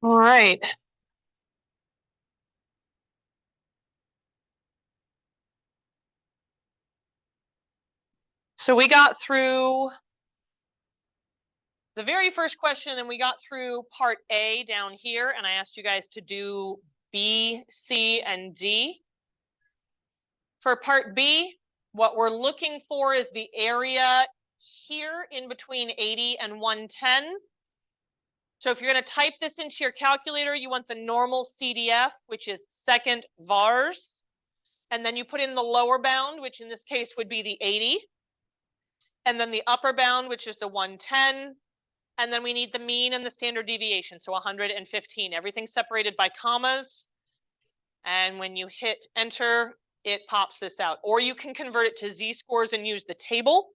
All right. So we got through the very first question, and we got through part A down here, and I asked you guys to do B, C, and D. For part B, what we're looking for is the area here in between 80 and 110. So if you're going to type this into your calculator, you want the normal CDF, which is second vars, and then you put in the lower bound, which in this case would be the 80, and then the upper bound, which is the 110, and then we need the mean and the standard deviation, so 115. Everything's separated by commas, and when you hit enter, it pops this out. Or you can convert it to z-scores and use the table.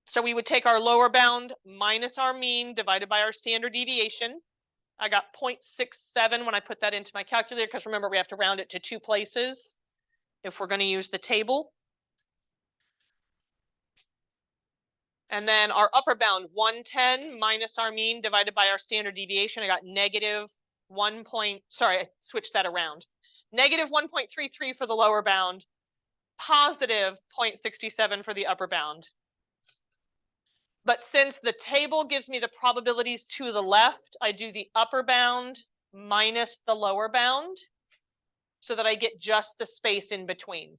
So we would take our lower bound minus our mean divided by our standard deviation. I got 0.67 when I put that into my calculator, because remember, we have to round it to 2 places if we're going to use the table. And then our upper bound, 110 minus our mean divided by our standard deviation. I got negative 1. Sorry, I switched that around. Negative 1.33 for the lower bound, positive 0.67 for the upper bound. But since the table gives me the probabilities to the left, I do the upper bound minus the lower bound so that I get just the space in between.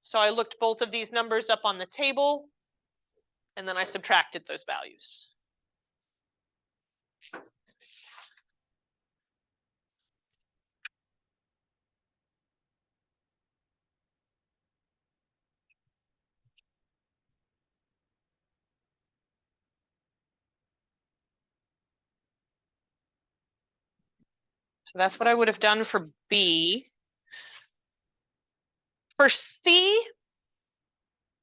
So I looked both of these numbers up on the table, and then I subtracted those values. So that's what I would have done for B. For C,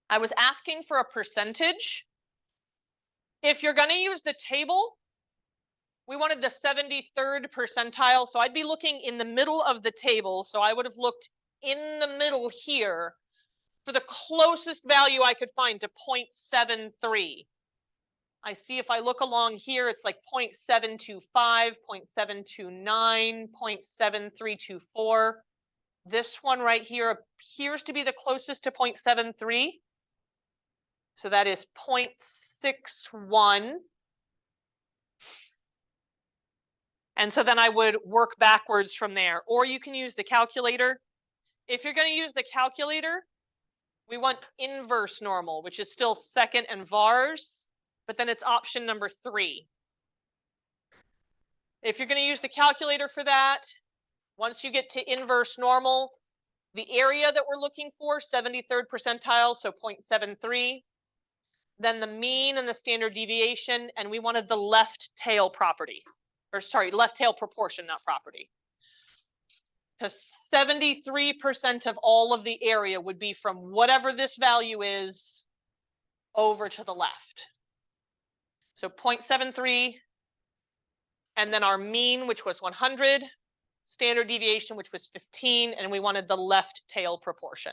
I was asking for a percentage. If you're going to use the table, we wanted the 73rd percentile. So I'd be looking in the middle of the table. So I would have looked in the middle here for the closest value I could find to 0.73. I see if I look along here, it's like 0.725, 0.729, 0.7324. This one right here appears to be the closest to 0.73. So that is 0.61. And so then I would work backwards from there. Or you can use the calculator. If you're going to use the calculator, we want inverse normal, which is still second and vars, but then it's option number 3. If you're going to use the calculator for that, once you get to inverse normal, the area that we're looking for, 73rd percentile, so 0.73, then the mean and the standard deviation, and we wanted the left tail property, or sorry, left tail proportion, not property. Because 73% of all of the area would be from whatever this value is over to the left. So 0.73, and then our mean, which was 100, standard deviation, which was 15, and we wanted the left tail proportion.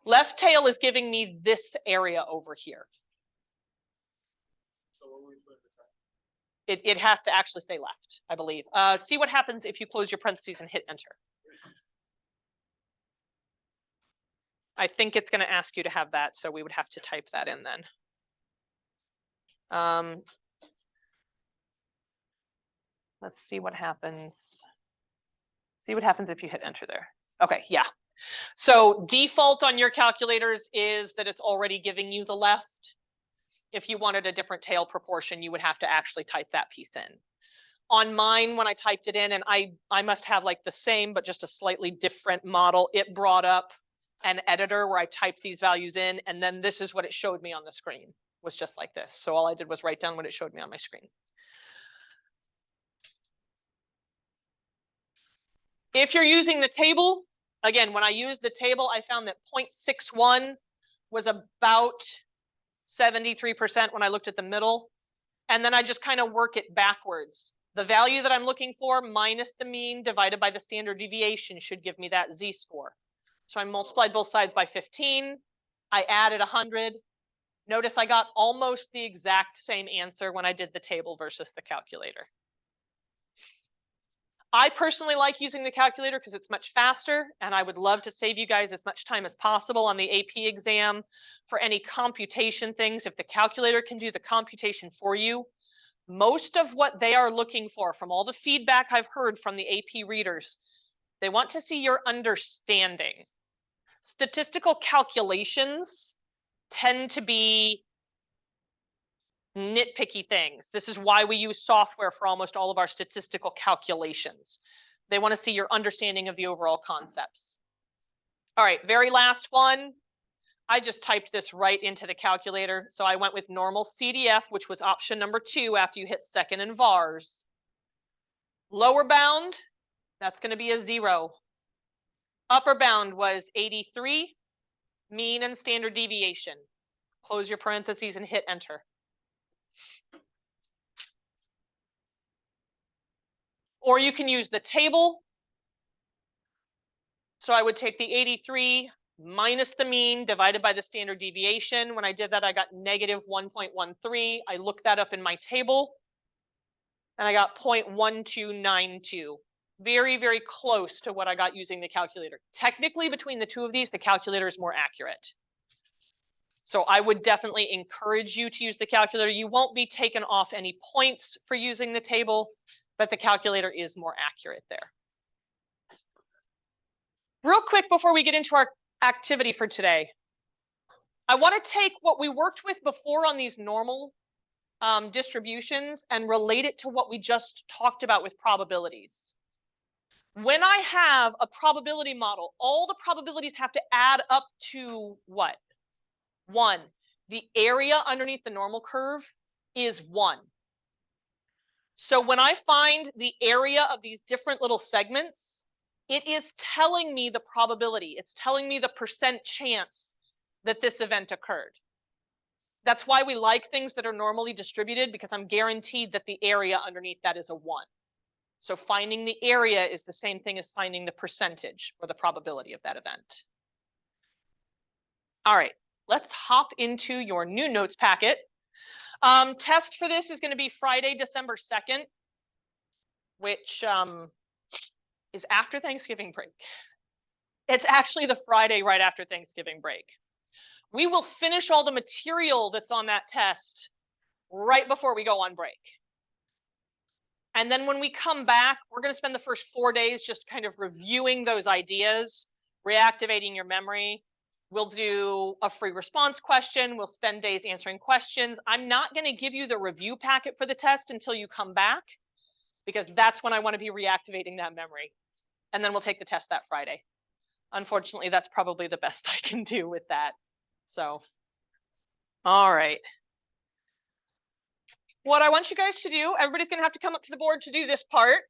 Left tail is giving me this area over here. It has to actually stay left, I believe. See what happens if you close your parentheses and hit enter. I think it's going to ask you to have that, so we would have to type that in then. Let's see what happens. See what happens if you hit enter there. Okay, yeah. So default on your calculators is that it's already giving you the left. If you wanted a different tail proportion, you would have to actually type that piece in. On mine, when I typed it in, and I must have like the same, but just a slightly different model, it brought up an editor where I typed these values in, and then this is what it showed me on the screen. It was just like this. So all I did was write down what it showed me on my screen. If you're using the table, again, when I used the table, I found that 0.61 was about 73% when I looked at the middle. And then I just kind of work it backwards. The value that I'm looking for minus the mean divided by the standard deviation should give me that z-score. So I multiplied both sides by 15. I added 100. Notice I got almost the exact same answer when I did the table versus the calculator. I personally like using the calculator because it's much faster, and I would love to save you guys as much time as possible on the AP exam for any computation things. If the calculator can do the computation for you, most of what they are looking for from all the feedback I've heard from the AP readers, they want to see your understanding. Statistical calculations tend to be nitpicky things. This is why we use software for almost all of our statistical calculations. They want to see your understanding of the overall concepts. All right, very last one. I just typed this right into the calculator. So I went with normal CDF, which was option number 2 after you hit second and VARs. Lower bound, that's going to be a 0. Upper bound was 83, mean and standard deviation. Close your parentheses and hit enter. Or you can use the table. So I would take the 83 minus the mean divided by the standard deviation. When I did that, I got negative 1.13. I looked that up in my table and I got 0.1292. Very, very close to what I got using the calculator. Technically, between the two of these, the calculator is more accurate. So I would definitely encourage you to use the calculator. You won't be taken off any points for using the table, but the calculator is more accurate there. Real quick before we get into our activity for today, I want to take what we worked with before on these normal distributions and relate it to what we just talked about with probabilities. When I have a probability model, all the probabilities have to add up to what? 1. The area underneath the normal curve is 1. So when I find the area of these different little segments, it is telling me the probability. It's telling me the percent chance that this event occurred. That's why we like things that are normally distributed, because I'm guaranteed that the area underneath that is a 1. So finding the area is the same thing as finding the percentage or the probability of that event. All right, let's hop into your new notes packet. Test for this is going to be Friday, December 2nd, which is after Thanksgiving break. It's actually the Friday right after Thanksgiving break. We will finish all the material that's on that test right before we go on break. And then when we come back, we're going to spend the first 4 days just kind of reviewing those ideas, reactivating your memory. We'll do a free response question. We'll spend days answering questions. I'm not going to give you the review packet for the test until you come back, because that's when I want to be reactivating that memory. And then we'll take the test that Friday. Unfortunately, that's probably the best I can do with that. So, all right. What I want you guys to do, everybody's going to have to come up to the board to do this part.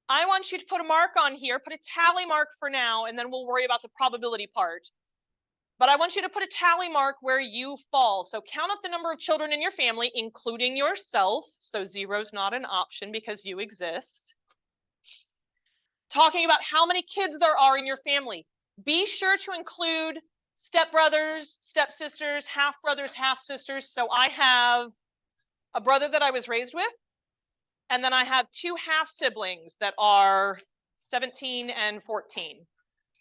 I want you to put a mark on here, put a tally mark for now, and then we'll worry about the probability part. But I want you to put a tally mark where you fall. So count up the number of children in your family, including yourself. So 0 is not an option because you exist. Talking about how many kids there are in your family. Be sure to include stepbrothers, stepsisters, half-brothers, half-sisters. So I have a brother that I was raised with, and then I have 2 half-siblings that are 17 and 14.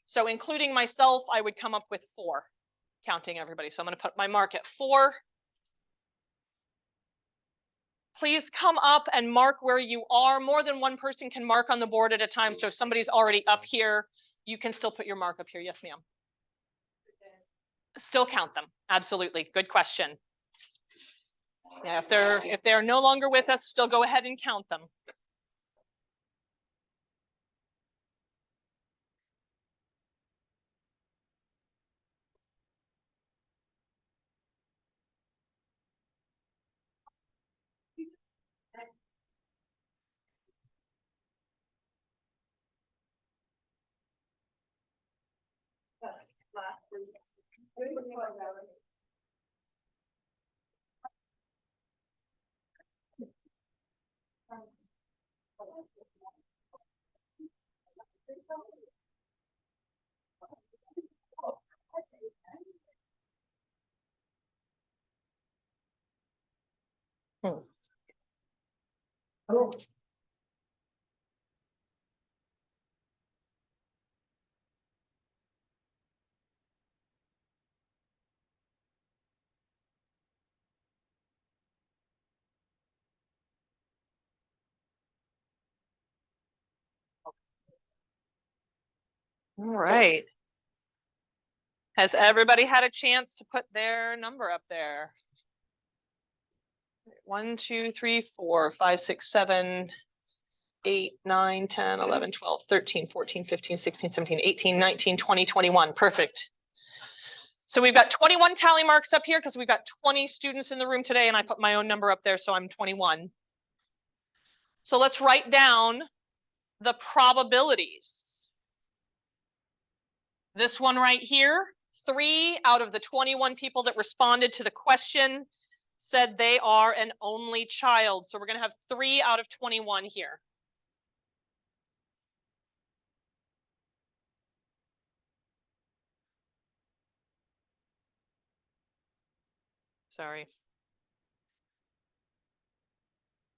So including myself, I would come up with 4, counting everybody. So I'm going to put my mark at 4. Please come up and mark where you are. More than one person can mark on the board at a time. So if somebody's already up here, you can still put your mark up here. Yes, ma'am. Still count them. Absolutely. Good question. Yeah, if they're no longer with us, still go ahead and count them. Oh. All right. Has everybody had a chance to put their number up there? 1, 2, 3, 4, 5, 6, 7, 8, 9, 10, 11, 12, 13, 14, 15, 16, 17, 18, 19, 20, 21. Perfect. So we've got 21 tally marks up here because we've got 20 students in the room today, and I put my own number up there, so I'm 21. So let's write down the probabilities. This one right here, 3 out of the 21 people that responded to the question said they are an only child. So we're going to have 3 out of 21 here. Sorry.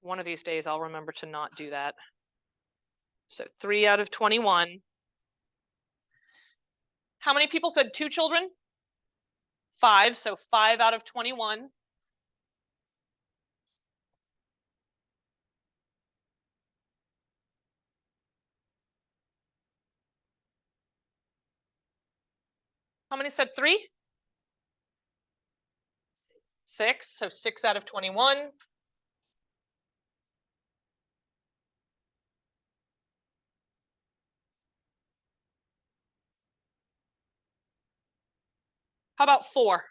One of these days I'll remember to not do that. So 3 out of 21. How many people said 2 children? 5, so 5 out of 21. How many said 3? 6, so 6 out of 21. How about 4?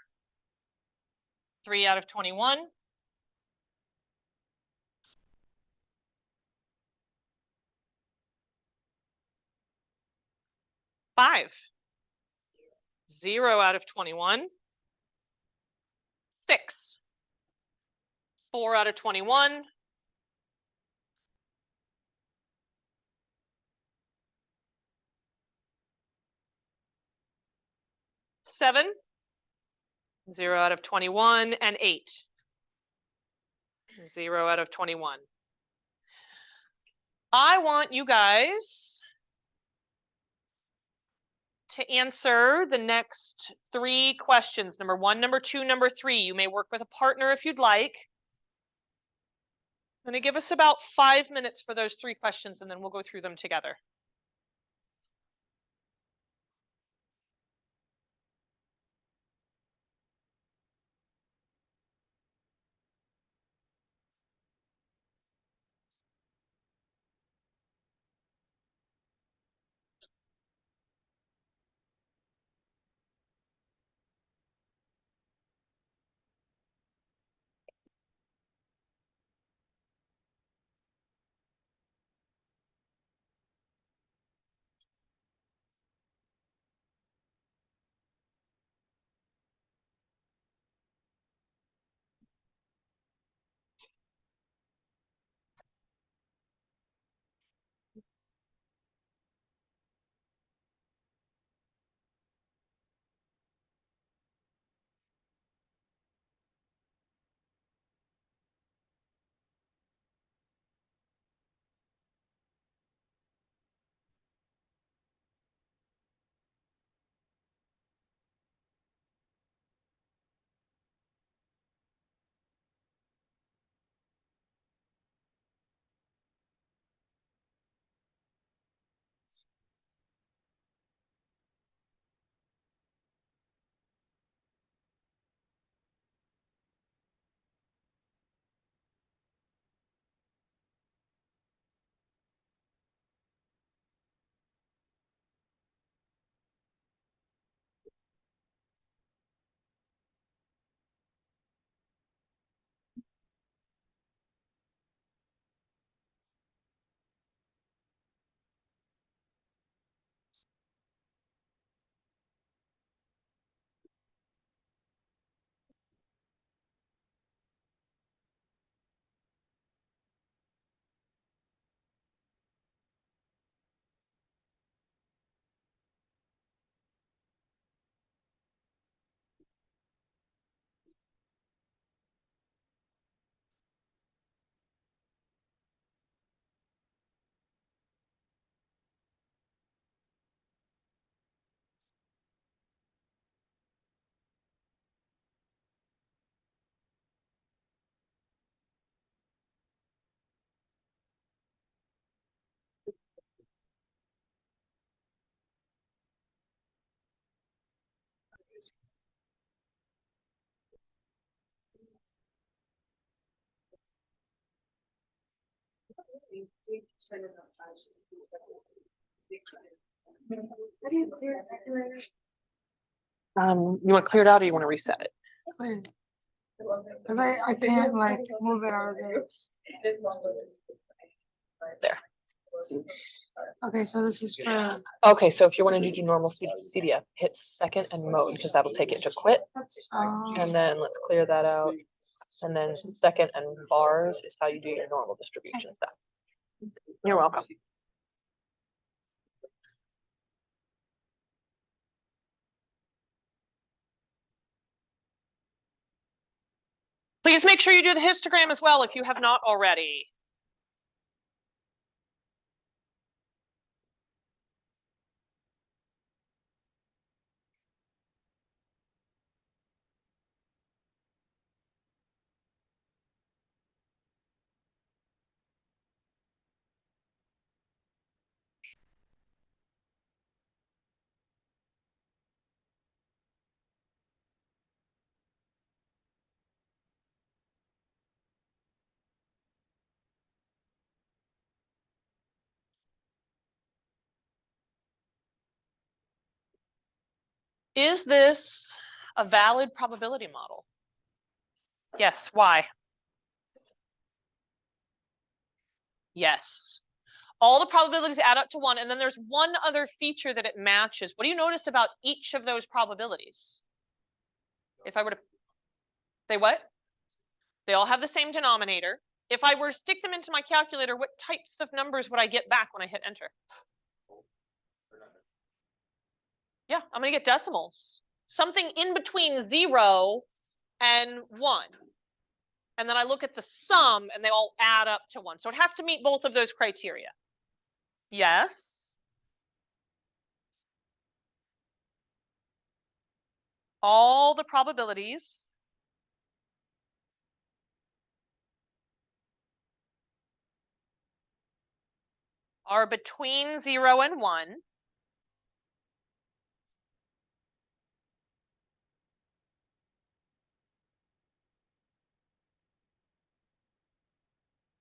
3 out of 21. 5. 0 out of 21. 6. 4 out of 21. 7. 0 out of 21. And 8. 0 out of 21. I want you guys to answer the next 3 questions. Number 1, number 2, number 3. You may work with a partner if you'd like. I'm going to give us about 5 minutes for those 3 questions, and then we'll go through them together. You want to clear it out or you want to reset it? Clear. Because I can't like move it out of there. There. Okay, so this is for. Okay, so if you want to do normal CDF, hit second and mode because that'll take it to quit. And then let's clear that out. And then second and vars is how you do your normal distribution stuff. You're welcome. Please make sure you do the histogram as well if you have not already. Is this a valid probability model? Yes, why? Yes. All the probabilities add up to 1, and then there's one other feature that it matches. What do you notice about each of those probabilities? If I were to say what? They all have the same denominator. If I were to stick them into my calculator, what types of numbers would I get back when I hit enter? Yeah, I'm going to get decimals. Something in between 0 and 1. And then I look at the sum and they all add up to 1. So it has to meet both of those criteria. Yes. All the probabilities are between 0 and 1.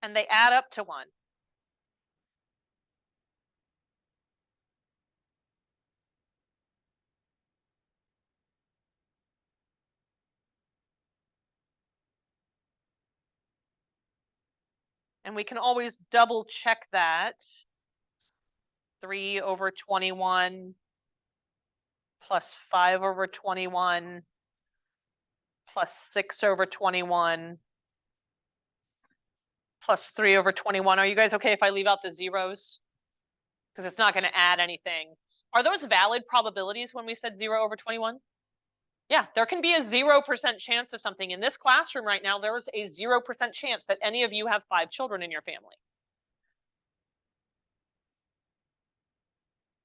And they add up to 1. And we can always double check that. 3 over 21 plus 5 over 21 plus 6 over 21 plus 3 over 21. Are you guys okay if I leave out the zeros? Because it's not going to add anything. Are those valid probabilities when we said 0 over 21? Yeah, there can be a 0% chance of something. In this classroom right now, there's a 0% chance that any of you have 5 children in your family.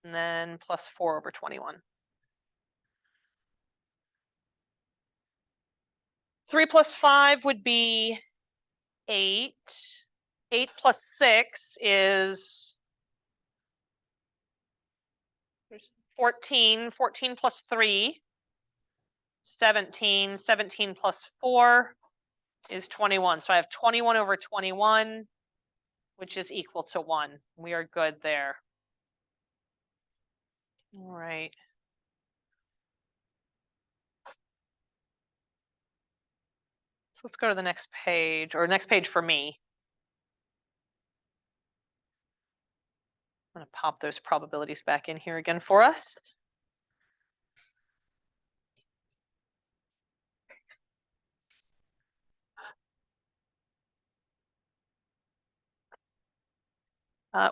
And then plus 4 over 21. 3 plus 5 would be 8. 8 plus 6 is 14. 14 plus 3, 17. 17 plus 4 is 21. So I have 21 over 21, which is equal to 1. We are good there. All right. So let's go to the next page, or next page for me. I'm going to pop those probabilities back in here again for us.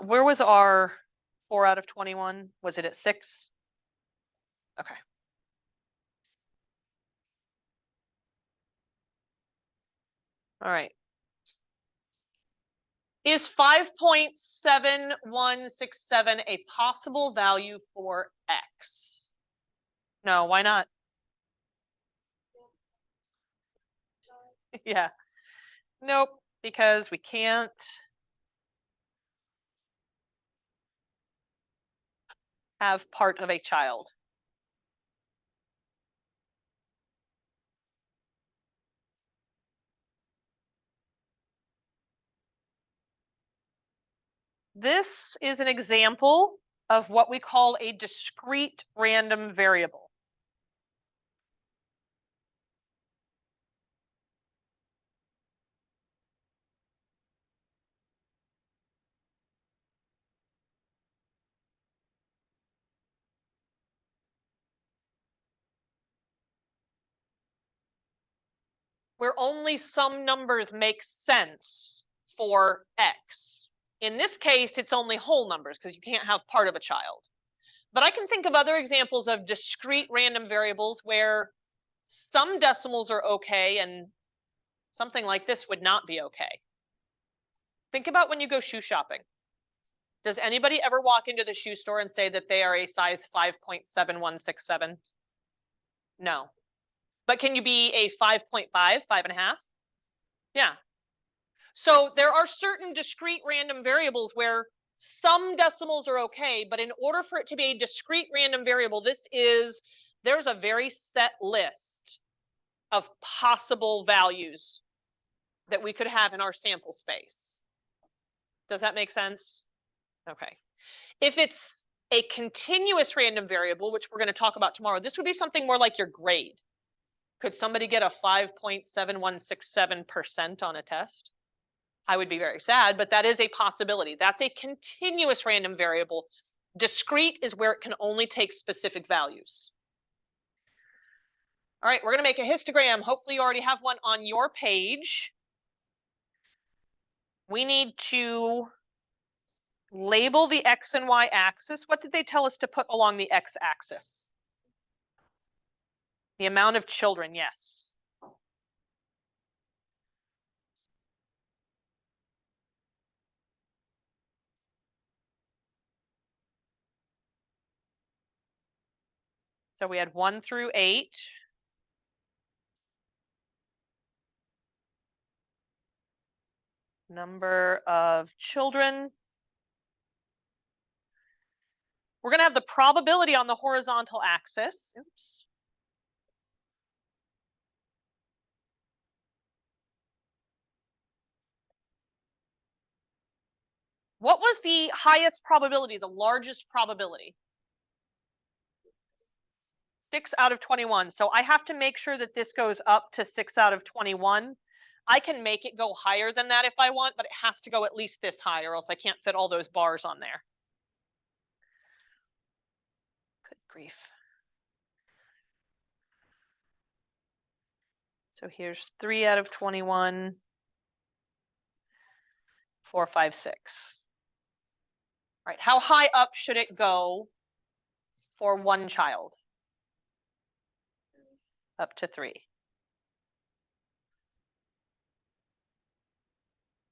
Where was our 4 out of 21? Was it at 6? Okay. All right. Is 5.7167 a possible value for X? No, why not? Yeah. Nope, because we can't. Have part of a child. This is an example of what we call a discrete random variable. Where only some numbers make sense for X. In this case, it's only whole numbers because you can't have part of a child. But I can think of other examples of discrete random variables where some decimals are okay and something like this would not be okay. Think about when you go shoe shopping. Does anybody ever walk into the shoe store and say that they are a size 5.7167? No. But can you be a 5.5, 5.5? Yeah. So there are certain discrete random variables where some decimals are okay, but in order for it to be a discrete random variable, there's a very set list of possible values that we could have in our sample space. Does that make sense? Okay. If it's a continuous random variable, which we're going to talk about tomorrow, this would be something more like your grade. Could somebody get a 5.7167% on a test? I would be very sad, but that is a possibility. That's a continuous random variable. Discrete is where it can only take specific values. All right, we're going to make a histogram. Hopefully you already have one on your page. We need to label the X and Y axis. What did they tell us to put along the X axis? The amount of children, yes. So we had 1 through 8. Number of children. We're going to have the probability on the horizontal axis. Oops. What was the highest probability, the largest probability? 6 out of 21. So I have to make sure that this goes up to 6 out of 21. I can make it go higher than that if I want, but it has to go at least this high or else I can't fit all those bars on there. Good grief. So here's 3 out of 21, 4, 5, 6. All right, how high up should it go for one child? Up to 3.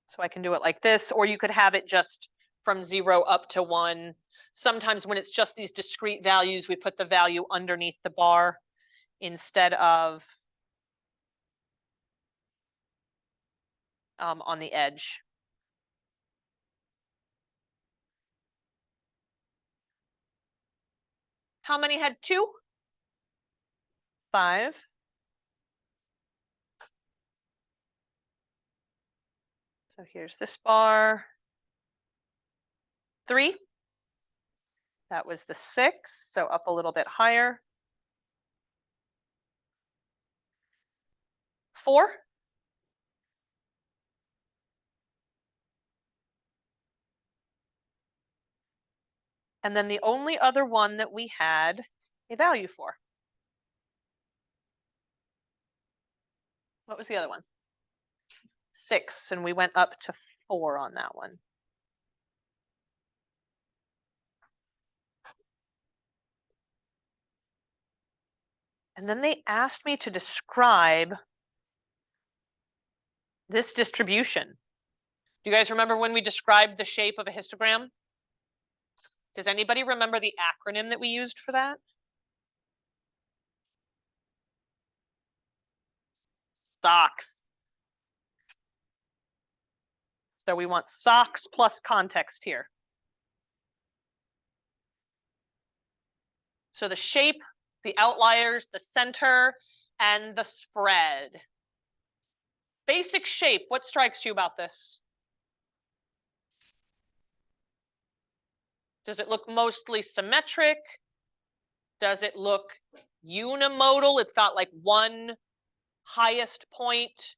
So I can do it like this, or you could have it just from 0 up to 1. Sometimes when it's just these discrete values, we put the value underneath the bar instead of on the edge. How many had 2? 5. So here's this bar. 3. That was the 6, so up a little bit higher. 4. And then the only other one that we had a value for. What was the other one? 6, and we went up to 4 on that one. And then they asked me to describe this distribution. Do you guys remember when we described the shape of a histogram? Does anybody remember the acronym that we used for that? SOX. So we want SOX plus context here. So the shape, the outliers, the center, and the spread. Basic shape, what strikes you about this? Does it look mostly symmetric? Does it look unimodal? It's got like one highest point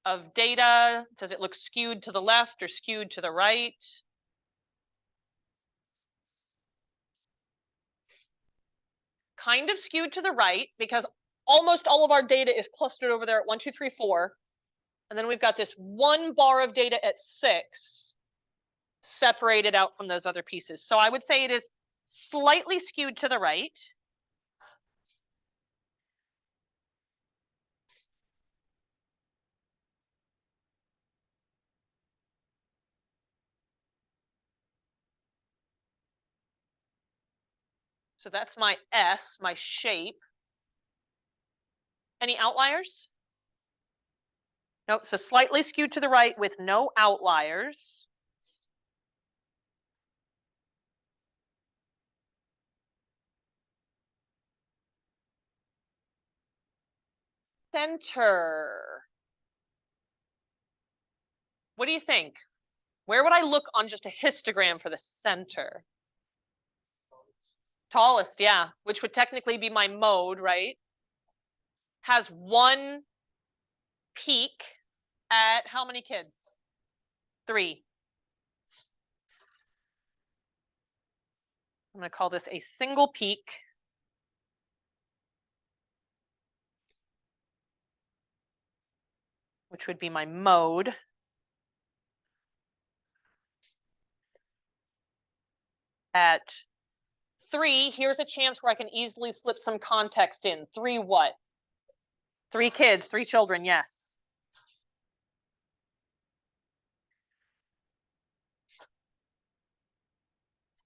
of data. Does it look skewed to the left or skewed to the right? Kind of skewed to the right because almost all of our data is clustered over there at 1, 2, 3, 4. And then we've got this one bar of data at 6 separated out from those other pieces. So I would say it is slightly skewed to the right. So that's my S, my shape. Any outliers? Nope, so slightly skewed to the right with no outliers. Center. What do you think? Where would I look on just a histogram for the center? Tallest, yeah, which would technically be my mode, right? Has one peak at how many kids? 3. I'm going to call this a single peak. Which would be my mode. At 3, here's a chance where I can easily slip some context in. 3 what? 3 kids, 3 children, yes.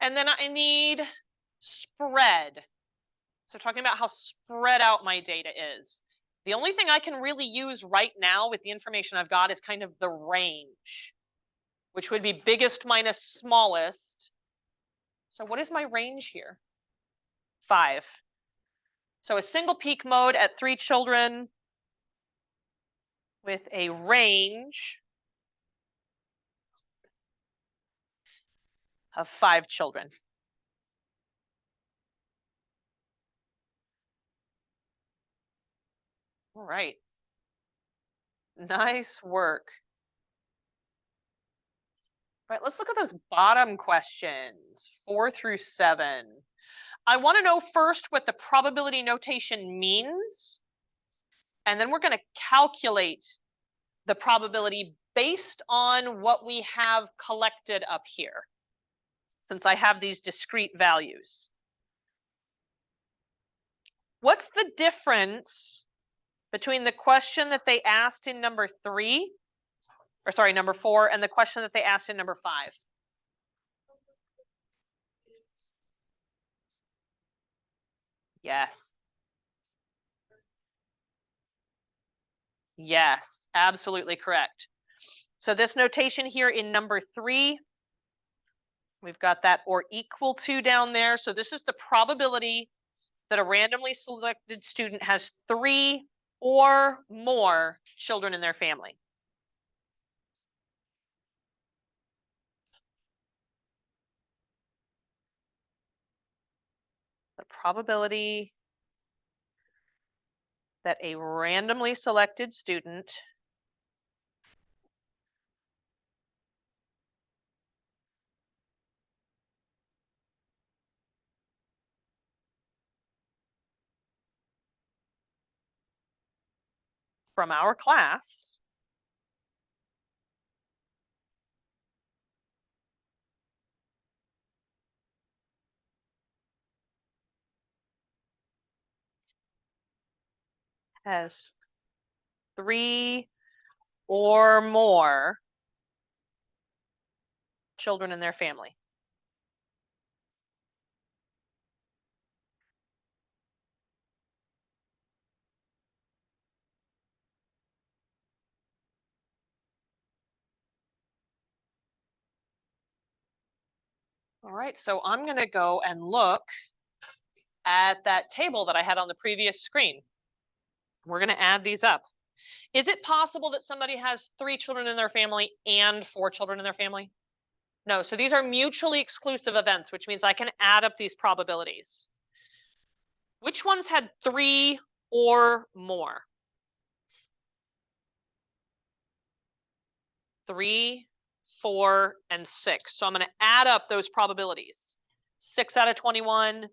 And then I need spread. So talking about how spread out my data is. The only thing I can really use right now with the information I've got is kind of the range, which would be biggest minus smallest. So what is my range here? 5. So a single peak mode at 3 children with a range of 5 children. All right. Nice work. All right, let's look at those bottom questions, 4 through 7. I want to know first what the probability notation means, and then we're going to calculate the probability based on what we have collected up here, since I have these discrete values. What's the difference between the question that they asked in number 4, and the question that they asked in number 5? Yes. Yes, absolutely correct. So this notation here in number 3, we've got that or equal to down there. So this is the probability that a randomly selected student has 3 or more children in their family. The probability that a randomly selected student from our class has 3 or more children in their family. All right, so I'm going to go and look at that table that I had on the previous screen. We're going to add these up. Is it possible that somebody has 3 children in their family and 4 children in their family? No, so these are mutually exclusive events, which means I can add up these probabilities. Which ones had 3 or more? 3, 4, and 6. So I'm going to add up those probabilities. 6 out of 21,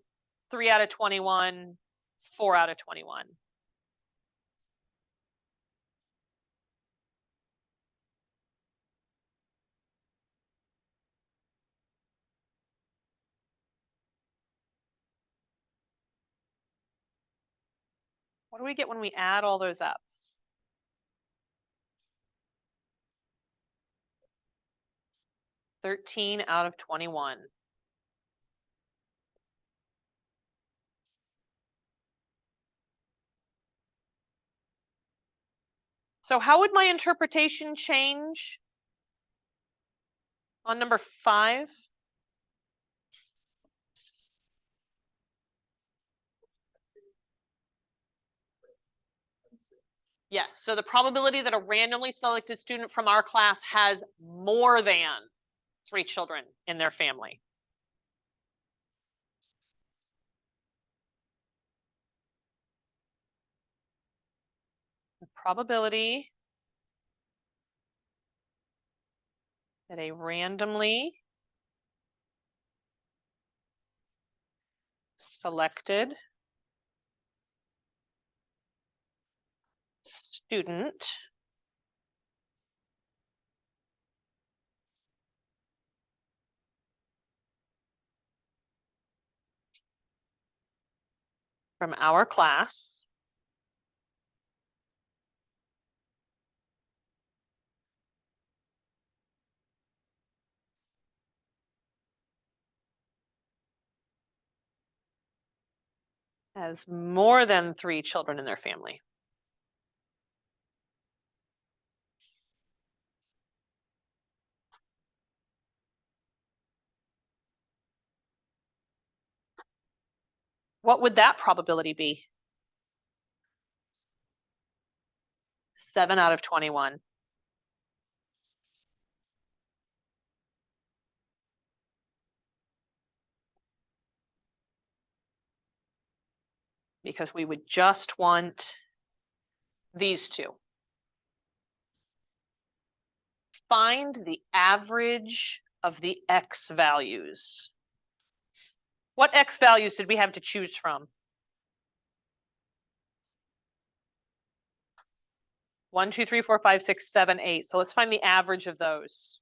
3 out of 21, 4 out of 21. What do we get when we add all those up? 13 out of 21. So how would my interpretation change on number 5? Yes, so the probability that a randomly selected student from our class has more than 3 children in their family. The probability that a randomly selected student from our class has more than 3 children in their family. What would that probability be? 7 out of 21. Because we would just want these two. Find the average of the X values. What X values did we have to choose from? 1, 2, 3, 4, 5, 6, 7, 8. So let's find the average of those.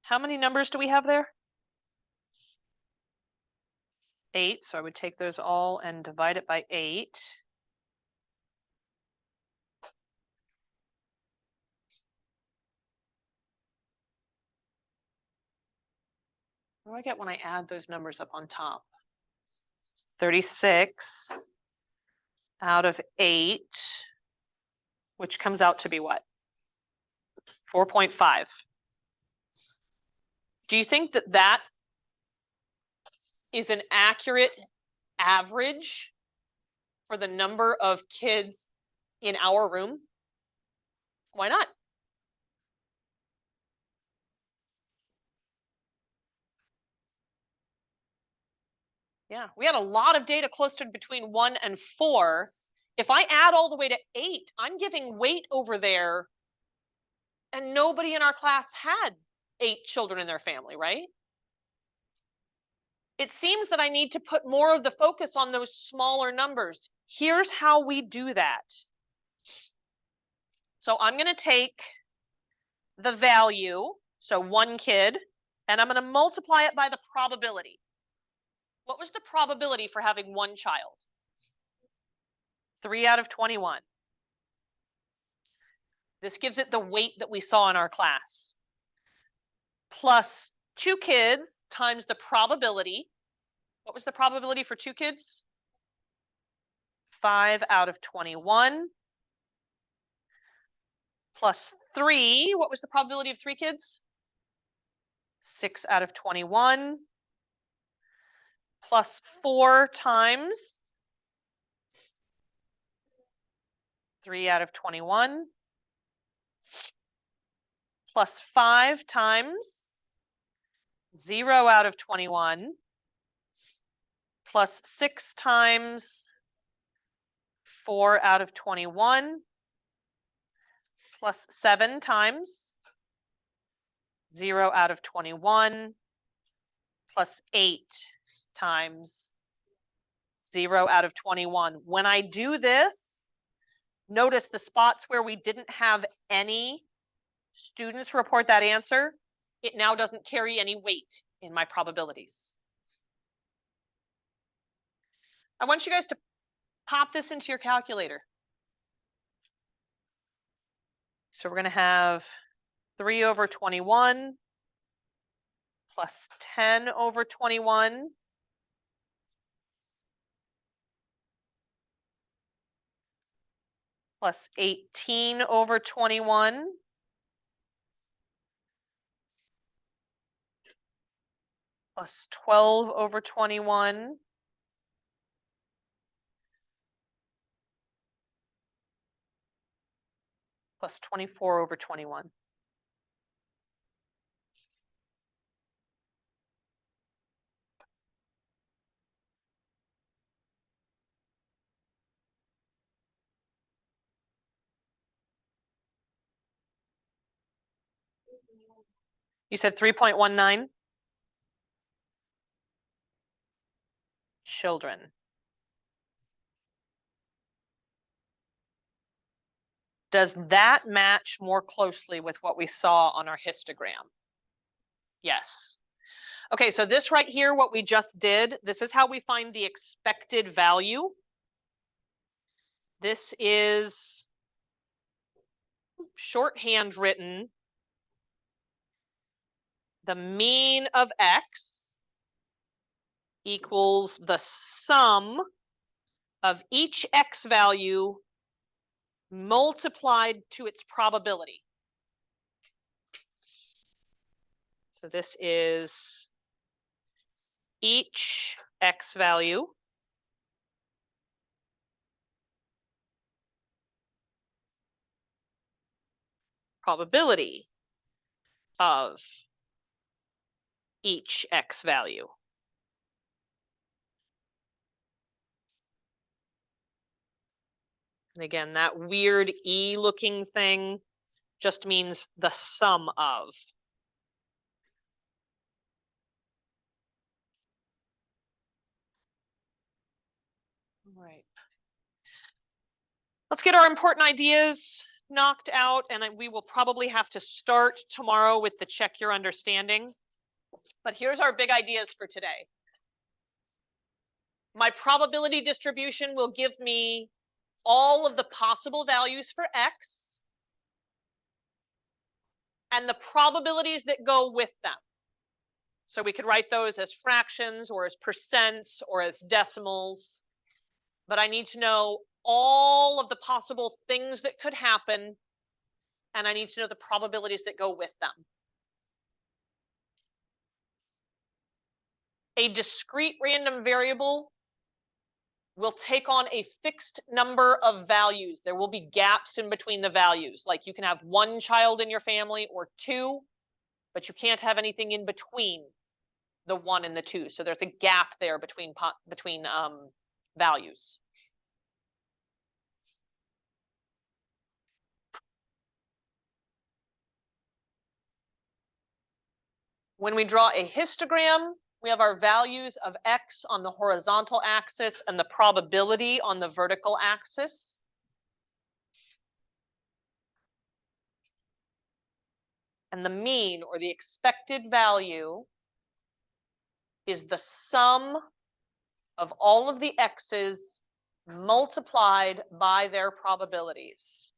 How many numbers do we have there? 8. So I would take those all and divide it by 8. What do I get when I add those numbers up on top? 36 out of 8, which comes out to be what? 4.5. Do you think that that is an accurate average for the number of kids in our room? Why not? Yeah, we had a lot of data clustered between 1 and 4. If I add all the way to 8, I'm giving weight over there, and nobody in our class had 8 children in their family, right? It seems that I need to put more of the focus on those smaller numbers. Here's how we do that. So I'm going to take the value, so 1 kid, and I'm going to multiply it by the probability. What was the probability for having 1 child? 3 out of 21. This gives it the weight that we saw in our class. Plus 2 kids times the probability. What was the probability for 2 kids? 5 out of 21. Plus 3, what was the probability of 3 kids? 6 out of 21. plus 4 times 3 out of 21 plus 5 times 0 out of 21 plus 6 times 4 out of 21 plus 7 times 0 out of 21 plus 8 times 0 out of 21. When I do this, notice the spots where we didn't have any students report that answer, it now doesn't carry any weight in my probabilities. I want you guys to pop this into your calculator. So we're going to have 3 over 21 plus 10 over 21 plus 18 over 21 plus 12 over 21 plus 24 over 21. You said 3.19 children. Does that match more closely with what we saw on our histogram? Yes. Okay, so this right here, what we just did, this is how we find the expected value. This is shorthand written. The mean of X equals the sum of each X value multiplied to its probability. So this is each X value probability of each X value. And again, that weird E looking thing just means the sum of. All right. Let's get our important ideas knocked out, and we will probably have to start tomorrow with the check your understanding. But here's our big ideas for today. My probability distribution will give me all of the possible values for X and the probabilities that go with them. So we could write those as fractions or as percents or as decimals, but I need to know all of the possible things that could happen, and I need to know the probabilities that go with them. A discrete random variable will take on a fixed number of values. There will be gaps in between the values. Like you can have 1 child in your family or 2, but you can't have anything in between the 1 and the 2. So there's a gap there between values. When we draw a histogram, we have our values of X on the horizontal axis and the probability on the vertical axis. And the mean, or the expected value, is the sum of all of the X's multiplied by their probabilities.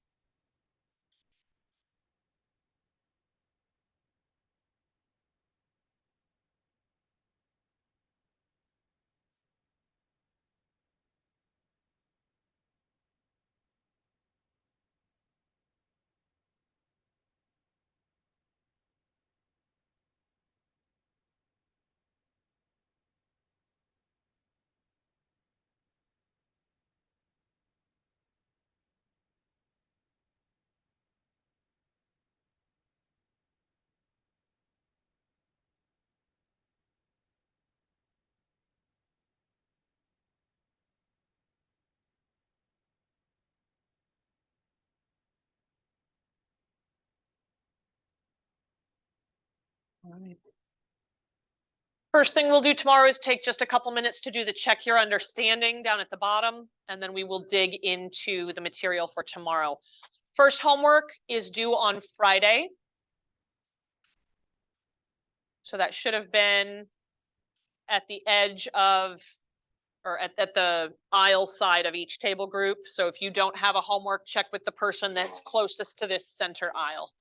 First thing we'll do tomorrow is take just a couple minutes to do the check your understanding down at the bottom, and then we will dig into the material for tomorrow. First homework is due on Friday. So that should have been at the edge of, or at the aisle side of each table group. So if you don't have a homework, check with the person that's closest to this center aisle.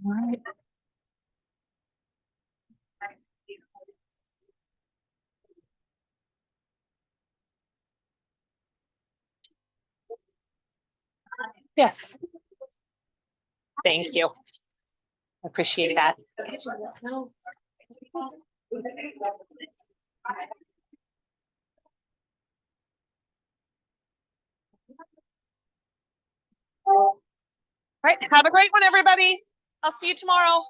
All right. Yes. Thank you. I appreciate that. All right. Have a great one, everybody. I'll see you tomorrow.